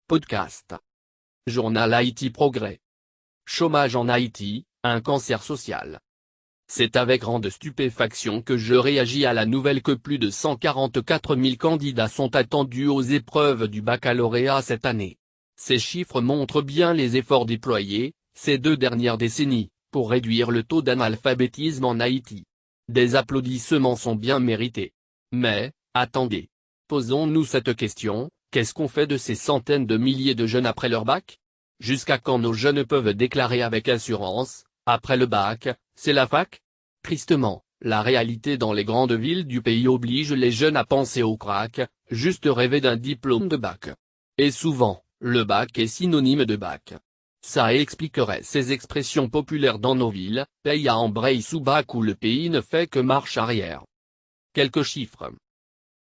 Podcast. Journal Haïti Progrès. Chômage en Haïti, un cancer social. C'est avec grande stupéfaction que je réagis à la nouvelle que plus de 144 000 candidats sont attendus aux épreuves du baccalauréat cette année. Ces chiffres montrent bien les efforts déployés, ces 2 dernières décennies, pour réduire le taux d'analphabétisme en Haïti. Des applaudissements sont bien mérités. Mais, attendez. Posons-nous cette question, qu'est-ce qu'on fait de ces centaines de milliers de jeunes après leur bac? Jusqu'à quand nos jeunes peuvent déclarer avec assurance, après le bac, c'est la fac? Tristement, la réalité dans les grandes villes du pays oblige les jeunes à penser au crack, juste rêver d'un diplôme de bac. Et souvent, le bac est synonyme de bac. Ça expliquerait ces expressions populaires dans nos villes, paye à embraye sous bac où le pays ne fait que marche arrière. Quelques chiffres.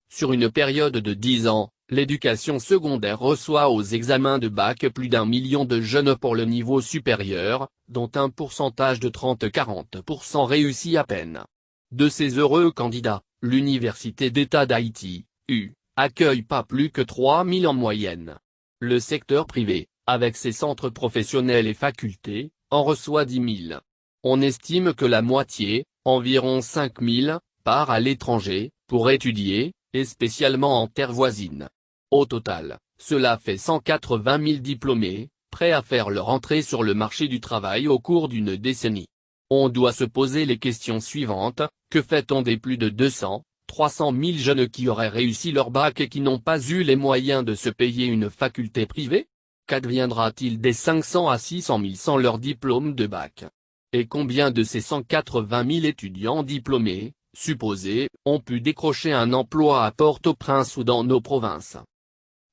Sur une période de 10 ans, l'éducation secondaire reçoit aux examens de bac plus d'1 million de jeunes pour le niveau supérieur, dont un pourcentage de 30-40% réussit à peine. De ces heureux candidats, l'Université d'État d'Haïti, U, accueille pas plus que 3 000 en moyenne. Le secteur privé, avec ses centres professionnels et facultés, en reçoit 10 000. On estime que la moitié, environ 5 000, part à l'étranger, pour étudier, et spécialement en terre voisine. Au total, cela fait 180 000 diplômés, prêts à faire leur entrée sur le marché du travail au cours d'une décennie. On doit se poser les questions suivantes, que fait-on des plus de 200-300 000 jeunes qui auraient réussi leur bac et qui n'ont pas eu les moyens de se payer une faculté privée? Qu'adviendra-t-il des 500 à 600 000 sans leur diplôme de bac? Et combien de ces 180 000 étudiants diplômés, supposés, ont pu décrocher un emploi à Port-au-Prince ou dans nos provinces?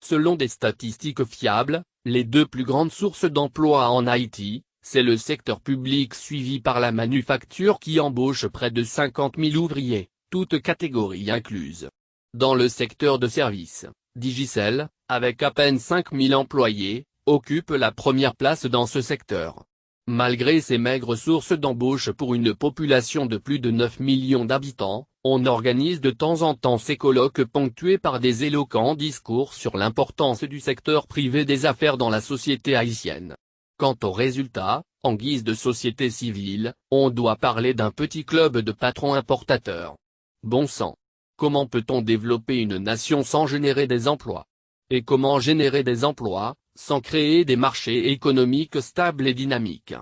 Selon des statistiques fiables, les 2 plus grandes sources d'emploi en Haïti, c'est le secteur public suivi par la manufacture qui embauche près de 50 000 ouvriers, toutes catégories incluses. Dans le secteur de services, Digicel, avec à peine 5 000 employés, occupe la première place dans ce secteur. Malgré ces maigres sources d'embauche pour une population de plus de 9 millions d'habitants, on organise de temps en temps ces colloques ponctués par des éloquents discours sur l'importance du secteur privé des affaires dans la société haïtienne. Quant aux résultats, en guise de société civile, on doit parler d'un petit club de patrons importateurs. Bon sang! Comment peut-on développer une nation sans générer des emplois? Et comment générer des emplois, sans créer des marchés économiques stables et dynamiques?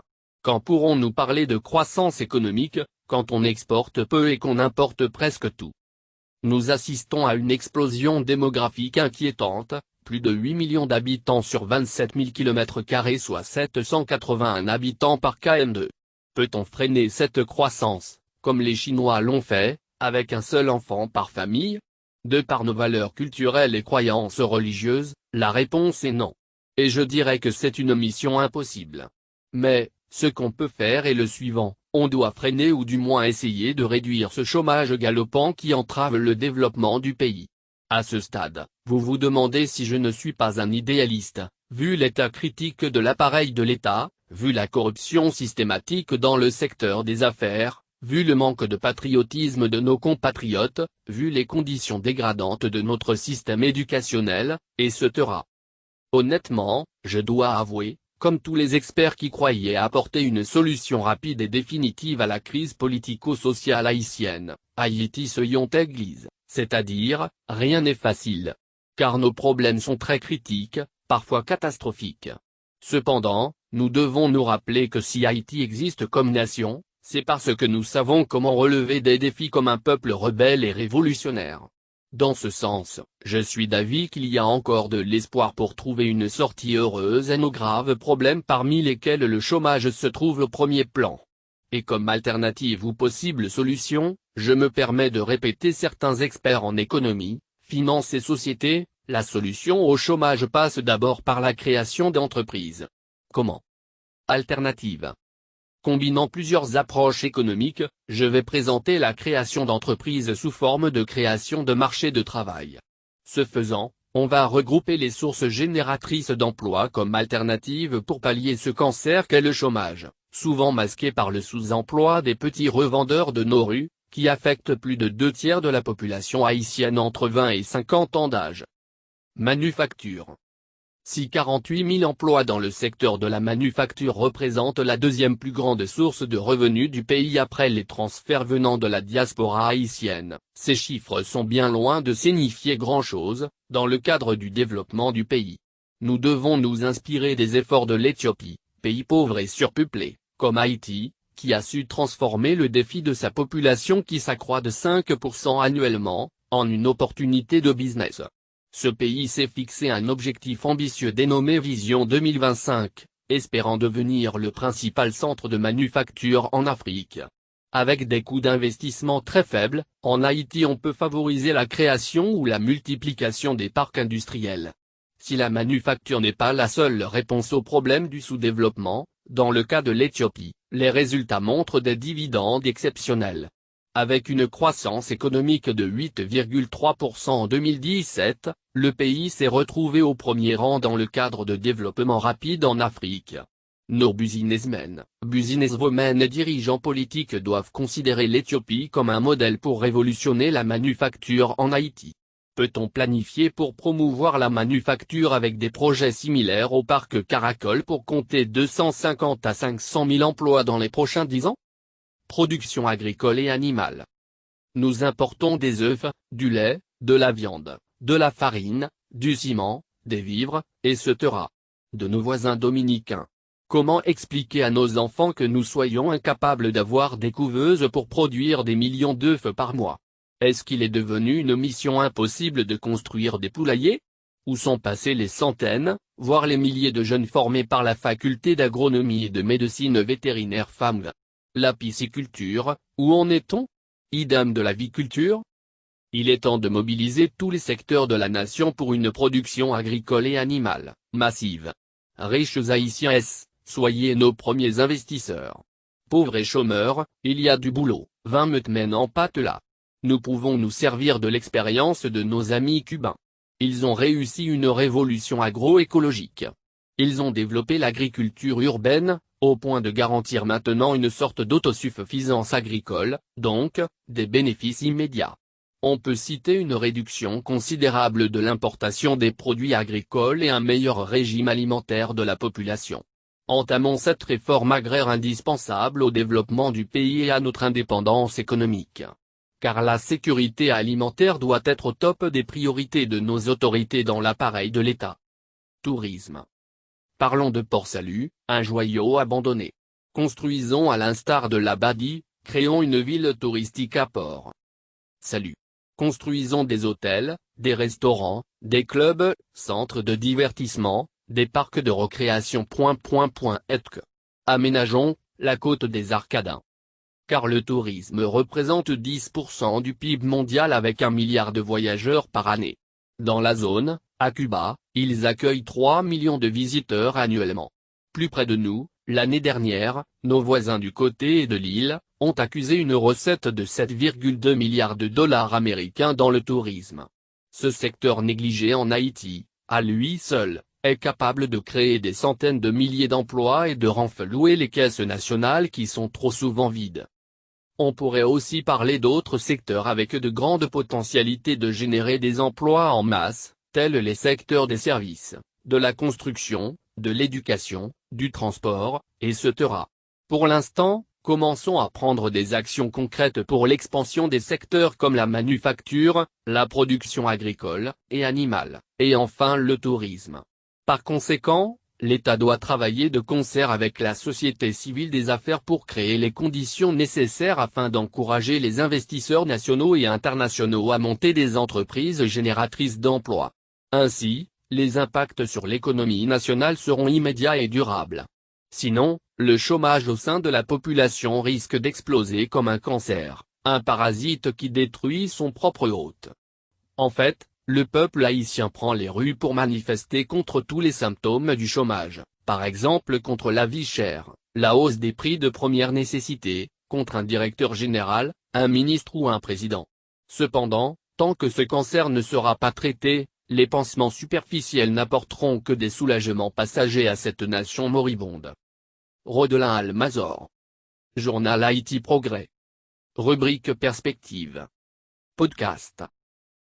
Quand pourrons-nous parler de croissance économique, quand on exporte peu et qu'on importe presque tout? Nous assistons à une explosion démographique inquiétante, plus de 8 millions d'habitants sur 27 000 km², soit 781 habitants par km². Peut-on freiner cette croissance, comme les Chinois l'ont fait, avec un seul enfant par famille? De par nos valeurs culturelles et croyances religieuses, la réponse est non. Et je dirais que c'est une mission impossible. Mais, ce qu'on peut faire est le suivant, on doit freiner ou du moins essayer de réduire ce chômage galopant qui entrave le développement du pays. À ce stade, vous vous demandez si je ne suis pas un idéaliste, vu l'état critique de l'appareil de l'État, vu la corruption systématique dans le secteur des affaires, vu le manque de patriotisme de nos compatriotes, vu les conditions dégradantes de notre système éducationnel, etc. Honnêtement, je dois avouer, comme tous les experts qui croyaient apporter une solution rapide et définitive à la crise politico-sociale haïtienne, Haïti soyons église, c'est-à-dire, rien n'est facile. Car nos problèmes sont très critiques, parfois catastrophiques. Cependant, nous devons nous rappeler que si Haïti existe comme nation, c'est parce que nous savons comment relever des défis comme un peuple rebelle et révolutionnaire. Dans ce sens, je suis d'avis qu'il y a encore de l'espoir pour trouver une sortie heureuse à nos graves problèmes parmi lesquels le chômage se trouve au premier plan. Et comme alternative ou possible solution, je me permets de répéter certains experts en économie, finance et société, la solution au chômage passe d'abord par la création d'entreprises. Comment? Alternative. Combinant plusieurs approches économiques, je vais présenter la création d'entreprises sous forme de création de marchés de travail. Ce faisant, on va regrouper les sources génératrices d'emplois comme alternative pour pallier ce cancer qu'est le chômage, souvent masqué par le sous-emploi des petits revendeurs de nos rues, qui affecte plus de 2/3 de la population haïtienne entre 20 et 50 ans d'âge. Manufacture. Si 48 000 emplois dans le secteur de la manufacture représentent la deuxième plus grande source de revenus du pays après les transferts venant de la diaspora haïtienne, ces chiffres sont bien loin de signifier grand-chose, dans le cadre du développement du pays. Nous devons nous inspirer des efforts de l'Éthiopie, pays pauvre et surpeuplé, comme Haïti, qui a su transformer le défi de sa population qui s'accroît de 5% annuellement, en une opportunité de business. Ce pays s'est fixé un objectif ambitieux dénommé Vision 2025, espérant devenir le principal centre de manufacture en Afrique. Avec des coûts d'investissement très faibles, en Haïti on peut favoriser la création ou la multiplication des parcs industriels. Si la manufacture n'est pas la seule réponse au problème du sous-développement, dans le cas de l'Éthiopie, les résultats montrent des dividendes exceptionnels. Avec une croissance économique de 8,3% en 2017, le pays s'est retrouvé au premier rang dans le cadre de développement rapide en Afrique. Nos businessmen, businesswomen et dirigeants politiques doivent considérer l'Éthiopie comme un modèle pour révolutionner la manufacture en Haïti. Peut-on planifier pour promouvoir la manufacture avec des projets similaires au parc Caracol pour compter 250 à 500 000 emplois dans les prochains 10 ans ? Production agricole et animale. Nous importons des œufs, du lait, de la viande, de la farine, du ciment, des vivres, etc. de nos voisins dominicains. Comment expliquer à nos enfants que nous soyons incapables d'avoir des couveuses pour produire des millions d'œufs par mois ? Est-ce qu'il est devenu une mission impossible de construire des poulaillers ? Où sont passés les centaines, voire les milliers de jeunes formés par la faculté d'agronomie et de médecine vétérinaire FAMV ? La pisciculture, où en est-on ? Idem de la viculture ? Il est temps de mobiliser tous les secteurs de la nation pour une production agricole et animale, massive. Riches Haïtiens, soyez nos premiers investisseurs. Pauvres et chômeurs, il y a du boulot, 20 mènes en pâte là. Nous pouvons nous servir de l'expérience de nos amis cubains. Ils ont réussi une révolution agroécologique. Ils ont développé l'agriculture urbaine, au point de garantir maintenant une sorte d'autosuffisance agricole, donc, des bénéfices immédiats. On peut citer une réduction considérable de l'importation des produits agricoles et un meilleur régime alimentaire de la population. Entamons cette réforme agraire indispensable au développement du pays et à notre indépendance économique. Car la sécurité alimentaire doit être au top des priorités de nos autorités dans l'appareil de l'État. Tourisme. Parlons de Port-Salut, un joyau abandonné. Construisons à l'instar de l'Abadie, créons une ville touristique à Port-Salut. Construisons des hôtels, des restaurants, des clubs, centres de divertissement, des parcs de récréation. Etc. Aménageons la côte des Arcadins. Car le tourisme représente 10% du PIB mondial avec 1 milliard de voyageurs par année. Dans la zone, à Cuba, ils accueillent 3 millions de visiteurs annuellement. Plus près de nous, l'année dernière, nos voisins du côté de l'île, ont accusé une recette de 7,2 milliards de dollars américains dans le tourisme. Ce secteur négligé en Haïti, à lui seul, est capable de créer des centaines de milliers d'emplois et de renflouer les caisses nationales qui sont trop souvent vides. On pourrait aussi parler d'autres secteurs avec de grandes potentialités de générer des emplois en masse, tels les secteurs des services, de la construction, de l'éducation, du transport, etc. Pour l'instant, commençons à prendre des actions concrètes pour l'expansion des secteurs comme la manufacture, la production agricole et animale, et enfin le tourisme. Par conséquent, l'État doit travailler de concert avec la société civile des affaires pour créer les conditions nécessaires afin d'encourager les investisseurs nationaux et internationaux à monter des entreprises génératrices d'emplois. Ainsi, les impacts sur l'économie nationale seront immédiats et durables. Sinon, le chômage au sein de la population risque d'exploser comme un cancer, un parasite qui détruit son propre hôte. En fait, le peuple haïtien prend les rues pour manifester contre tous les symptômes du chômage, par exemple contre la vie chère, la hausse des prix de première nécessité, contre un directeur général, un ministre ou un président. Cependant, tant que ce cancer ne sera pas traité, les pansements superficiels n'apporteront que des soulagements passagers à cette nation moribonde. Rodelin Almazor. Journal Haïti Progrès. Rubrique Perspective. Podcast.